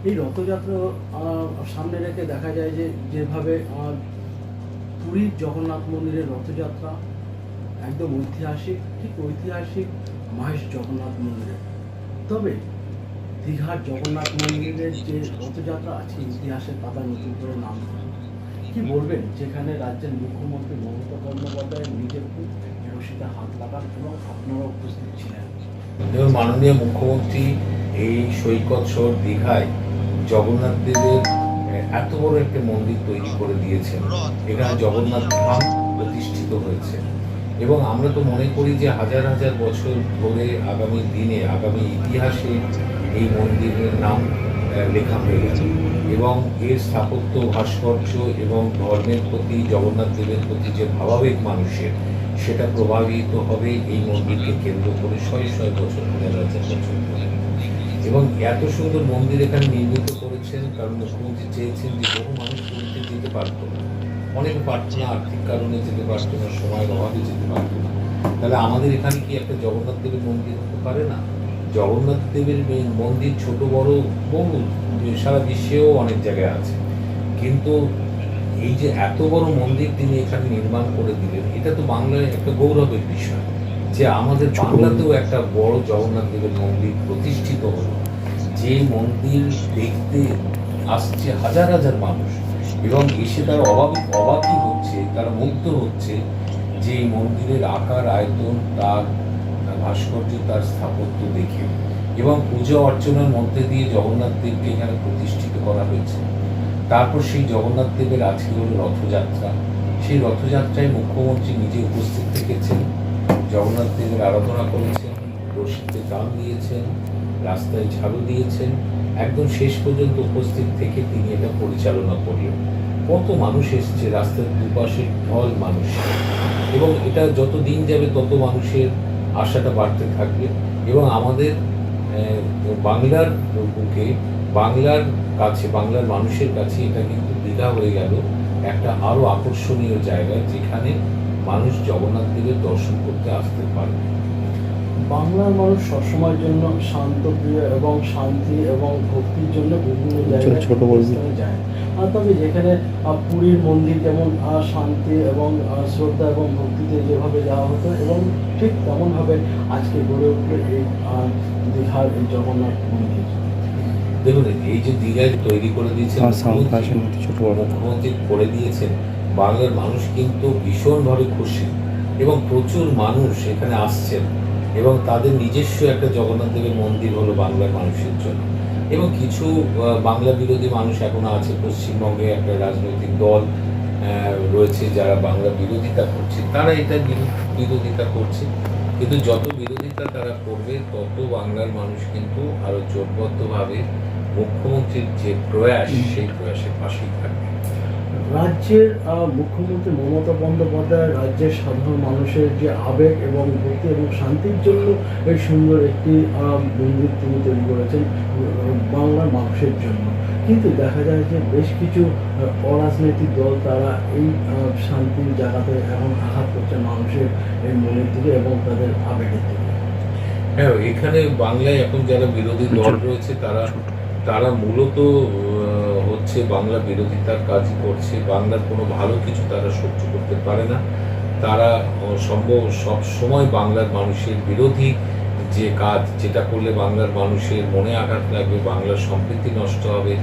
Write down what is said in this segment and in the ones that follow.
এই রথযাত্রা সামনে রেখে দেখা যায় যে যেভাবে পুরীর জগন্নাথ মন্দিরের রথযাত্রা একদম ঐতিহাসিক, ঠিক ঐতিহাসিক মহেশ জগন্নাথ মন্দিরের। তবে দীঘার জগন্নাথ মন্দিরের যে রথযাত্রা আছে ইতিহাসের পাতা নতুন করে নাম কি বলবেন, যেখানে রাজ্যের মুখ্যমন্ত্রী মমতা বন্দ্যোপাধ্যায় নিজের রশিদে হাত লাগান এবং আপনারা উপস্থিত ছিলেন। এবং মাননীয় মুখ্যমন্ত্রী এই সৈকত শহর দীঘায় জগন্নাথ দেবের এত বড় একটা মন্দির তৈরি করে দিয়েছেন। এখানে জগন্নাথ ধাম প্রতিষ্ঠিত হয়েছে এবং আমরা তো মনে করি যে হাজার হাজার বছর ধরে আগামী দিনে, আগামী ইতিহাসে এই মন্দিরের নাম লেখা হয়ে গেছে এবং এর স্থাপত্য, ভাস্কর্য এবং ধর্মের প্রতি, জগন্নাথ দেবের প্রতি যে ভাবাবেগ মানুষের, সেটা প্রভাবিত হবে এই মন্দিরকে কেন্দ্র করে শয়ে শয়ে বছর, হাজার হাজার বছর ধরে। এবং এত সুন্দর মন্দির এখানে নির্মিত করেছেন কারণ মুখ্যমন্ত্রী চেয়েছেন যে বহু মানুষ পুরীতে যেতে পারতো না, অনেকে পারতো না, আর্থিক কারণে যেতে পারতো না, সময়ের অভাবে যেতে পারতো না। তাহলে আমাদের এখানে কি একটা জগন্নাথ দেবের মন্দির হতে পারে না? জগন্নাথ দেবের মন্দির ছোট বড় বহু সারা বিশ্বেও অনেক জায়গায় আছে, কিন্তু এই যে এত বড় মন্দির তিনি এখানে নির্মাণ করে দিলেন, এটা তো বাংলায় একটা গৌরবের বিষয় যে আমাদের বাংলাতেও একটা বড় জগন্নাথ দেবের মন্দির প্রতিষ্ঠিত হলো। যে মন্দির দেখতে আসছে হাজার হাজার মানুষ এবং এসে তারা অবাকই হচ্ছে, তারা মুগ্ধ হচ্ছে যে এই মন্দিরের আকার, আয়তন, তার ভাস্কর্য, তার স্থাপত্য দেখে। এবং পূজা অর্চনার মধ্যে দিয়ে জগন্নাথ দেবকে এখানে প্রতিষ্ঠিত করা হয়েছে। তারপর সেই জগন্নাথ দেবের আজকে হলো রথযাত্রা। সেই রথযাত্রায় মুখ্যমন্ত্রী নিজে উপস্থিত থেকেছেন, জগন্নাথ দেবের আরাধনা করেছেন, রশিদে দান দিয়েছেন, রাস্তায় ঝাড়ু দিয়েছেন, একদম শেষ পর্যন্ত উপস্থিত থেকে তিনি এটা পরিচালনা করলেন। কত মানুষ এসছে, রাস্তার দুপাশে ঢল মানুষ, এবং এটা যত দিন যাবে তত মানুষের আশাটা বাড়তে থাকবে এবং আমাদের বাংলার বুকে, বাংলার কাছে, বাংলার মানুষের কাছে এটা কিন্তু দীঘা হয়ে গেল একটা আরও আকর্ষণীয় জায়গা যেখানে মানুষ জগন্নাথ দেবের দর্শন করতে আসতে পারবে। বাংলার মানুষ সবসময়ের জন্য শান্তপ্রিয় এবং শান্তি এবং ভক্তির জন্য বিভিন্ন জায়গায় ছোট যায়। আর তবে যেখানে পুরীর মন্দির যেমন শান্তি এবং শ্রদ্ধা এবং ভক্তিতে যেভাবে যাওয়া হতো এবং ঠিক তেমনভাবে আজকে গড়ে উঠল এই দীঘার এই জগন্নাথ মন্দির। দেখুন, এই যে দীঘায় তৈরি করে দিয়েছেন মুখ্যমন্ত্রী করে দিয়েছেন, বাংলার মানুষ কিন্তু ভীষণভাবে খুশি এবং প্রচুর মানুষ এখানে আসছেন এবং তাদের নিজস্ব একটা জগন্নাথ দেবের মন্দির হলো বাংলার মানুষের জন্য। এবং কিছু বাংলা বিরোধী মানুষ এখনো আছে, পশ্চিমবঙ্গে একটা রাজনৈতিক দল রয়েছে যারা বাংলা বিরোধিতা করছে, তারা এটা বিরোধিতা করছে, কিন্তু যত বিরোধিতা তারা করবে তত বাংলার মানুষ কিন্তু আরো জোটবদ্ধভাবে মুখ্যমন্ত্রীর যে প্রয়াস, সেই প্রয়াসের পাশেই থাকবে। রাজ্যের মুখ্যমন্ত্রী মমতা বন্দ্যোপাধ্যায় রাজ্যের সাধারণ মানুষের যে আবেগ এবং ভক্তি এবং শান্তির জন্য এই সুন্দর একটি মন্দির তিনি তৈরি করেছেন বাংলার মানুষের জন্য। কিন্তু দেখা যায় যে বেশ কিছু অরাজনৈতিক দল তারা এই শান্তির জায়গাতে এখন আঘাত করছে মানুষের এই মনের দিকে এবং তাদের আবেগের দিকে। হ্যাঁ, এখানে বাংলায় এখন যারা বিরোধী দল রয়েছে তারা মূলত হচ্ছে বাংলা বিরোধিতার কাজই করছে। বাংলার কোনো ভালো কিছু তারা সহ্য করতে পারে না। তারা সব সময় বাংলার মানুষের বিরোধী যে কাজ, যেটা করলে বাংলার মানুষের মনে আঘাত লাগবে, বাংলার সম্প্রীতি নষ্ট হবে,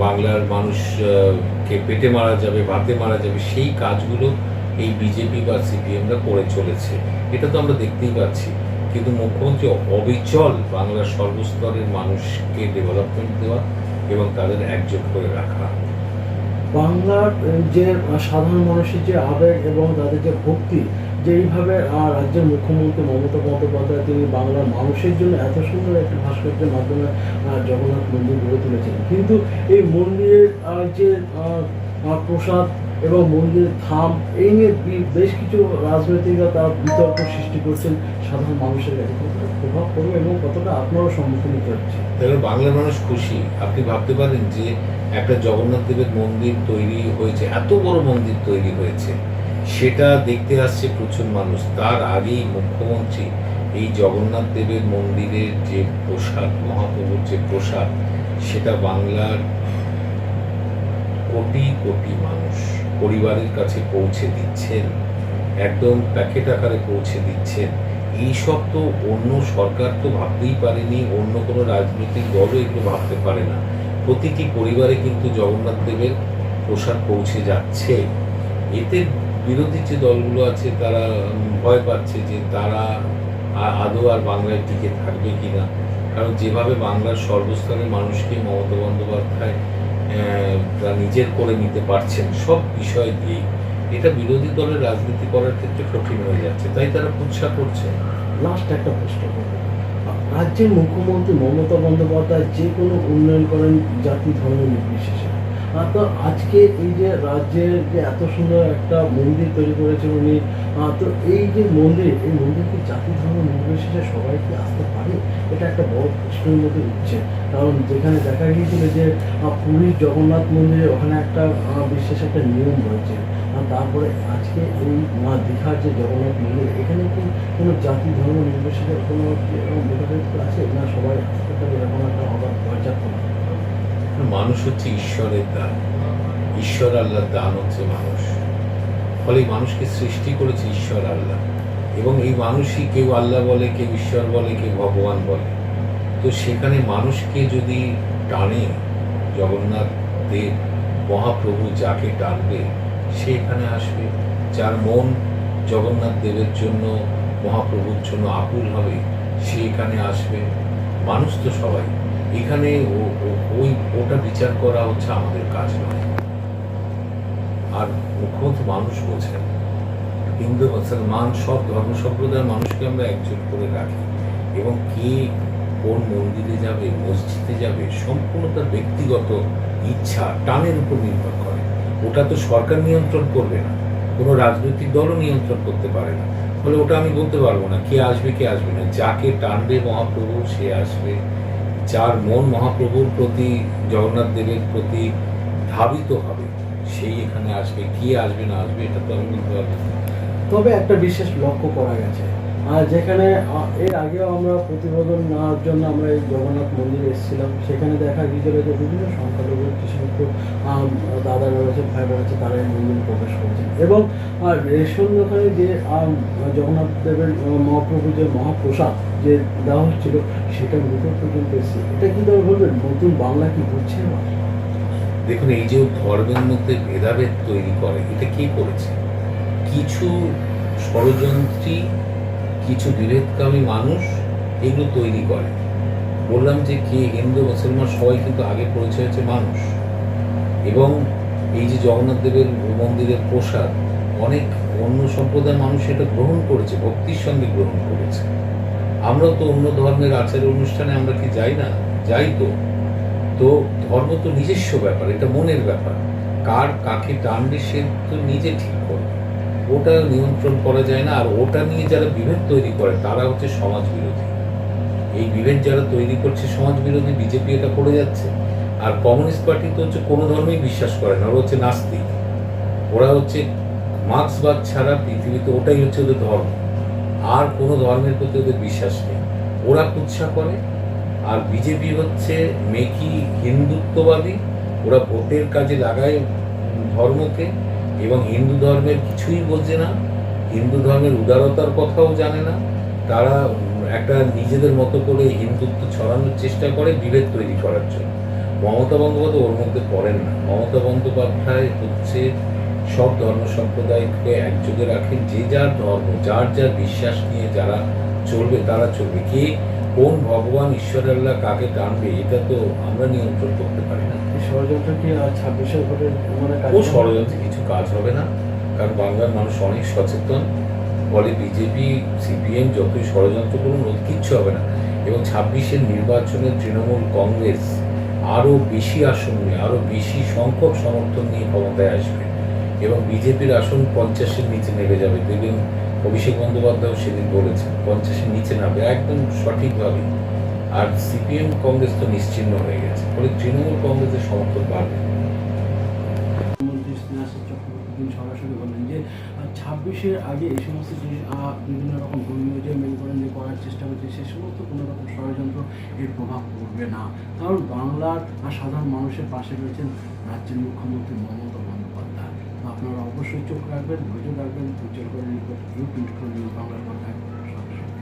বাংলার মানুষকে পেটে মারা যাবে, ভাতে মারা যাবে, সেই কাজগুলো এই বিজেপি বা সিপিএমরা করে চলেছে। এটা তো আমরা দেখতেই পাচ্ছি। কিন্তু মুখ্যমন্ত্রী অবিচল বাংলার সর্বস্তরের মানুষকে ডেভেলপমেন্ট দেওয়া এবং তাদের একজোট করে রাখা। বাংলার যে সাধারণ মানুষের যে আবেগ এবং তাদের যে ভক্তি, যেইভাবে রাজ্যের মুখ্যমন্ত্রী মমতা বন্দ্যোপাধ্যায় তিনি বাংলার মানুষের জন্য এত সুন্দর একটি ভাস্কর্যের মাধ্যমে জগন্নাথ মন্দির গড়ে তুলেছেন, কিন্তু এই মন্দিরের যে প্রসাদ এবং মন্দিরের থাম, এই নিয়ে বেশ কিছু রাজনৈতিকরা তারা বিতর্ক সৃষ্টি করছেন সাধারণ মানুষের কাছে। কতটা প্রভাব পড়বে এবং কতটা আপনারও সম্মুখীন হতে হচ্ছে? দেখুন, বাংলার মানুষ খুশি। আপনি ভাবতে পারেন যে একটা জগন্নাথ দেবের মন্দির তৈরি হয়েছে, এত বড় মন্দির তৈরি হয়েছে, সেটা দেখতে আসছে প্রচুর মানুষ। তার আগেই মুখ্যমন্ত্রী এই জগন্নাথ দেবের মন্দিরের যে প্রসাদ, মহাপ্রভুর যে প্রসাদ, সেটা বাংলার কোটি কোটি মানুষ পরিবারের কাছে পৌঁছে দিচ্ছেন, একদম প্যাকেট আকারে পৌঁছে দিচ্ছেন। এইসব তো অন্য সরকার তো ভাবতেই পারেনি, অন্য কোনো রাজনৈতিক দলও এগুলো ভাবতে পারে না। প্রতিটি পরিবারে কিন্তু জগন্নাথ দেবের প্রসাদ পৌঁছে যাচ্ছে। এতে বিরোধী যে দলগুলো আছে তারা ভয় পাচ্ছে যে তারা আদৌ আর বাংলায় টিকে থাকবে কিনা। কারণ যেভাবে বাংলার সর্বস্তরের মানুষকে মমতা বন্দ্যোপাধ্যায় তারা নিজের করে নিতে পারছেন সব বিষয় দিয়ে, এটা বিরোধী দলের রাজনীতি করার ক্ষেত্রে কঠিন হয়ে যাচ্ছে, তাই তারা কুৎসা করছে। লাস্ট একটা প্রশ্ন করব, রাজ্যের মুখ্যমন্ত্রী মমতা বন্দ্যোপাধ্যায় যে কোনো উন্নয়ন করেন জাতি ধর্ম নির্বিশেষে। তো আজকে এই যে রাজ্যের যে এত সুন্দর একটা মন্দির তৈরি করেছেন উনি, তো এই যে মন্দির, এই মন্দির কি জাতি ধর্ম নির্বিশেষে সবাই কি আসতে পারে? এটা একটা বড় প্রশ্নের মধ্যে উঠছে। কারণ যেখানে দেখা গিয়েছিল যে পুরীর জগন্নাথ মন্দিরে ওখানে একটা বিশেষ একটা নিয়ম রয়েছে, আর তারপরে আজকে এই দীঘার যে জগন্নাথ মন্দির, এখানে কি কোনো জাতি ধর্ম নির্বিশেষে কোনো ভেদাভেদ আছে না, সবাই আসতে পারে এরকম একটা অবাধ পর্যাপ্ত না? মানুষ হচ্ছে ঈশ্বরের দান, ঈশ্বর আল্লাহর দান হচ্ছে মানুষ। ফলে মানুষকে সৃষ্টি করেছে ঈশ্বর আল্লাহ, এবং এই মানুষই কেউ আল্লাহ বলে, কেউ ঈশ্বর বলে, কেউ ভগবান বলে। তো সেখানে মানুষকে যদি টানে জগন্নাথ দেব মহাপ্রভু, যাকে টানবে সে এখানে আসবে। যার মন জগন্নাথ দেবের জন্য, মহাপ্রভুর জন্য আকুল হবে, সে এখানে আসবে। মানুষ তো সবাই এখানে, ওটা বিচার করা হচ্ছে আমাদের কাজ নয়। আর মুখ্যমন্ত্রী মানুষ বোঝেন, হিন্দু মুসলমান সব ধর্ম সম্প্রদায়ের মানুষকে আমরা একজোট করে রাখি, এবং কে কোন মন্দিরে যাবে, মসজিদে যাবে, সম্পূর্ণ তার ব্যক্তিগত ইচ্ছা টানের উপর নির্ভর করে। ওটা তো সরকার নিয়ন্ত্রণ করবে না, কোনো রাজনৈতিক দলও নিয়ন্ত্রণ করতে পারে না। ফলে ওটা আমি বলতে পারবো না কে আসবে কে আসবে না। যাকে টানবে মহাপ্রভু সে আসবে, যার মন মহাপ্রভুর প্রতি, জগন্নাথ দেবের প্রতি ধাবিত হবে সেই এখানে আসবে। কে আসবে না আসবে এটা তো আমি বলতে পারবো না। তবে একটা বিশেষ লক্ষ্য করা গেছে, আর যেখানে এর আগেও আমরা প্রতিবেদন নেওয়ার জন্য আমরা এই জগন্নাথ মন্দিরে এসেছিলাম, সেখানে দেখা গিয়েছিল যে বিভিন্ন সংখ্যালঘু যে সমস্ত দাদা রয়েছে, ভাই রয়েছে, তারা এই মন্দিরে প্রবেশ করছেন, এবং রেশন দোকানে যে জগন্নাথ দেবের মহাপ্রভু যে মহাপ্রসাদ যে দেওয়া হচ্ছিল সেটা ভিতর পর্যন্ত এসেছে। এটা কি তবে বলবেন নতুন বাংলা কি ঘুরছে না? দেখুন, এই যে ধর্মের মধ্যে ভেদাভেদ তৈরি করে, এটা কে করেছে? কিছু ষড়যন্ত্রী, কিছু বিভেদকামী মানুষ এগুলো তৈরি করে। বললাম যে কে হিন্দু মুসলমান সবাই কিন্তু আগে পরিচয় হচ্ছে মানুষ। এবং এই যে জগন্নাথ দেবের মন্দিরের প্রসাদ, অনেক অন্য সম্প্রদায়ের মানুষ এটা গ্রহণ করেছে, ভক্তির সঙ্গে গ্রহণ করেছে। আমরা তো অন্য ধর্মের আচার অনুষ্ঠানে আমরা কি যাই না? যাই তো। তো ধর্ম তো নিজস্ব ব্যাপার, এটা মনের ব্যাপার। কার কাকে টানবে সে তো নিজে ঠিক করবে, ওটা নিয়ন্ত্রণ করা যায় না। আর ওটা নিয়ে যারা বিভেদ তৈরি করে তারা হচ্ছে সমাজ বিরোধী। এই বিভেদ যারা তৈরি করছে সমাজ বিরোধী, বিজেপি এটা করে যাচ্ছে। আর কমিউনিস্ট পার্টি তো হচ্ছে কোনো ধর্মেই বিশ্বাস করে না, ওরা হচ্ছে নাস্তিক। ওরা হচ্ছে মার্ক্সবাদ ছাড়া পৃথিবীতে ওটাই হচ্ছে ওদের ধর্ম, আর কোনো ধর্মের প্রতি ওদের বিশ্বাস নেই। ওরা কুৎসা করে। আর বিজেপি হচ্ছে মেকি হিন্দুত্ববাদী, ওরা ভোটের কাজে লাগায় ধর্মকে, এবং হিন্দু ধর্মের কিছুই বোঝে না, হিন্দু ধর্মের উদারতার কথাও জানে না। তারা একটা নিজেদের মতো করে হিন্দুত্ব ছড়ানোর চেষ্টা করে বিভেদ তৈরি করার জন্য। মমতা বন্দ্যোপাধ্যায় ওর মধ্যে পড়েন না। মমতা বন্দ্যোপাধ্যায় হচ্ছে সব ধর্ম সম্প্রদায়কে একযোগে রাখেন। যে যার ধর্ম, যার যার বিশ্বাস নিয়ে যারা চলবে তারা চলবে। কে কোন ভগবান ঈশ্বর আল্লাহ কাকে টানবে এটা তো আমরা নিয়ন্ত্রণ করতে পারি না। ষড়যন্ত্র কি 26-এর ভোটের মানে ও ষড়যন্ত্রে কিছু কাজ হবে না, কারণ বাংলার মানুষ অনেক সচেতন। ফলে বিজেপি সিপিএম যতই ষড়যন্ত্র করুন ওর কিচ্ছু হবে না। এবং 26-এর নির্বাচনে তৃণমূল কংগ্রেস আরও বেশি আসন নিয়ে, আরও বেশি সংখ্যক সমর্থন নিয়ে ক্ষমতায় আসবে, এবং বিজেপির আসন 50-এর নিচে নেমে যাবে। দেখবেন অভিষেক বন্দ্যোপাধ্যায় সেদিন বলেছেন 50-এর নিচে নামবে, একদম সঠিকভাবে। আর সিপিএম কংগ্রেস তো নিশ্চিহ্ন হয়ে গেছে, ফলে তৃণমূল কংগ্রেসের সমর্থন বাড়বে। নাসির চক্রবর্তী তিনি সরাসরি বললেন যে 26-এর আগে এই সমস্ত জিনিস বিভিন্ন রকম ধর্মীয় যে মেরুকরণ যে করার চেষ্টা করছে সে সমস্ত কোনো রকম ষড়যন্ত্র এর প্রভাব পড়বে না, কারণ বাংলার সাধারণ মানুষের পাশে রয়েছেন রাজ্যের মুখ্যমন্ত্রী মমতা বন্দ্যোপাধ্যায়। তো আপনারা অবশ্যই চোখ রাখবেন, নজর রাখবেন, উজ্জ্বল করে